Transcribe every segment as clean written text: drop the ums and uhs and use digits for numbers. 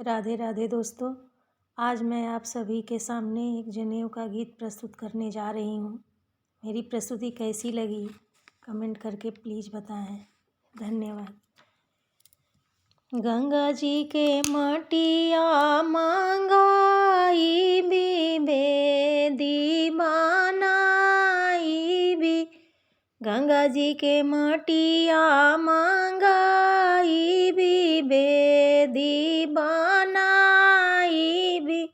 राधे राधे दोस्तों। आज मैं आप सभी के सामने एक जनेऊ का गीत प्रस्तुत करने जा रही हूँ। मेरी प्रस्तुति कैसी लगी कमेंट करके प्लीज़ बताएं। धन्यवाद। गंगा जी के मटिया मांगाई बे दीवानाई भी। गंगा जी के मटिया मांगाई बे दीवानाई भी।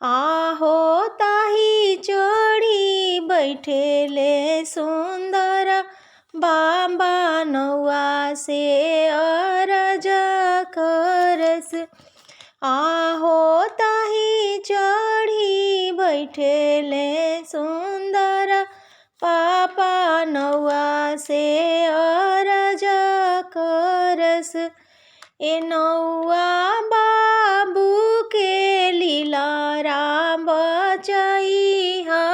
आहो ताही चढ़ी बैठेले सुंदर बाबा नौआ से अरज करस। आहो ताही चढ़ी बैठेले सुंदर पापा नौआ से अरज करस। ए नौआ बाबू के लीलारा बचैहा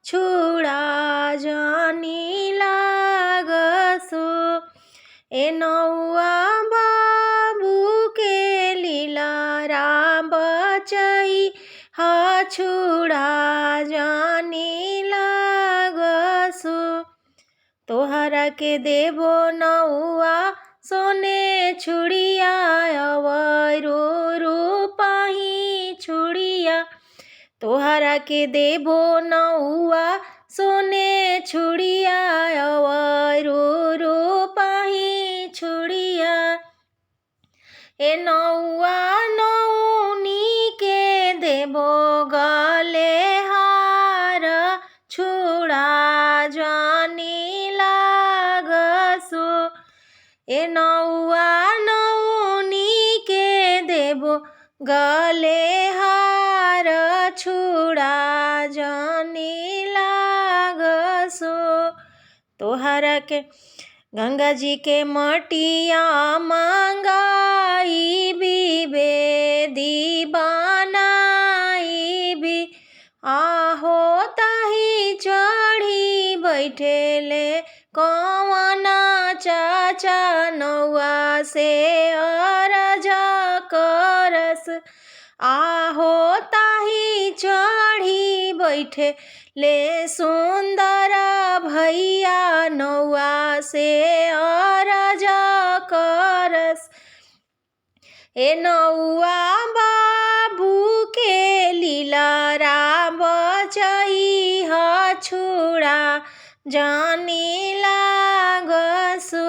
छुड़ा जानी लागसो। ए नौआ बाबू के लीलारा बचैहा छुड़ा जानी लागसो। तोहरा के देबो नौआ सोने छुड़िया अवरो रूपाही छुड़िया। तोहरा के देबो नौआ सोने छुड़िया अवरो रूपाही छुड़िया। ए नौआ नौनी के देबो गले हार छुड़ा जानी लागसो। ए नौआ नौनी के देबो गले हार छुड़ा जानी लागसो। तोहरा के गंगा जी के मटिया मांगाई बे दीवानाई भी। आहो ताही चढ़ी बैठेले कौना चाचा नौआ से अरज करस। आहो ताही चढ़ी बैठे ले सुंदर भैया नौआ से अरज करस। ए नौआ बाबू के लीलारा बचैहा छुड़ा जानी लागसो।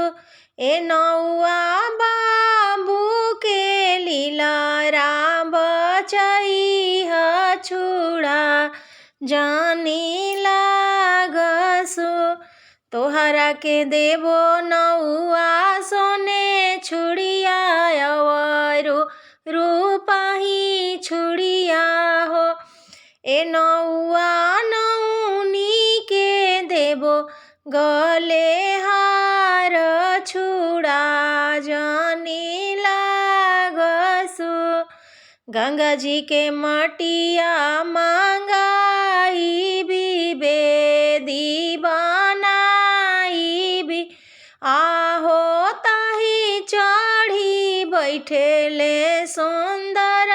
ए नौआ बाबू के लीलारा बचैहा छुड़ा जानी लागसो। तोहरा के देबो नौआ सोने छुड़िया अवरो रूपाही छुड़िया हो। ए नौआ नौनी के देबो गले हार छुड़ा जानी लागसो। गंगा जी के मटिया मांगाई बे दीवानाई भी। आहो ताही चढ़ी बैठेले सुंदर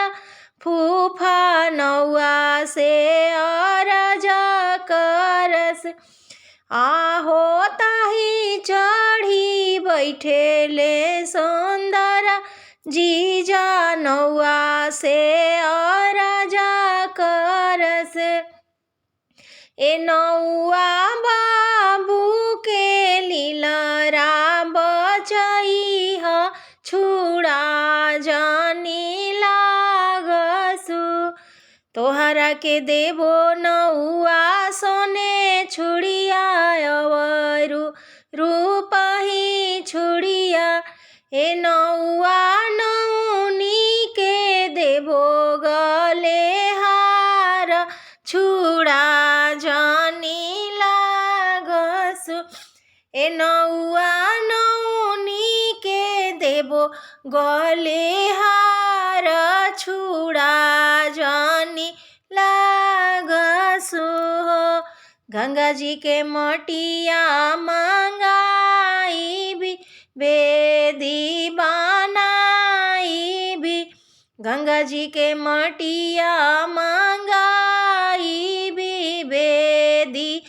फूफा नौआ से अरज करस। आहो ताही चढ़ी बैठेले सुंदर जीजा नौआ से अरज करस। ए नौआ बाबू के लीलारा बचैहा छुड़ा जानी लागसो। तोहरा के देबो नौआ सोने छुड़िया अवरो रूपाही छुड़िया। ए नौआ नौनी के देबो गले हार छुड़ा जानी लागसो। ए नौआ नौनी के देबो गले हार छुड़ा जानी लागसो। गंगा जी के मटिया मांगाई बे दीवानाई भी। गंगा जी के मटिया मांगाई भी बेदी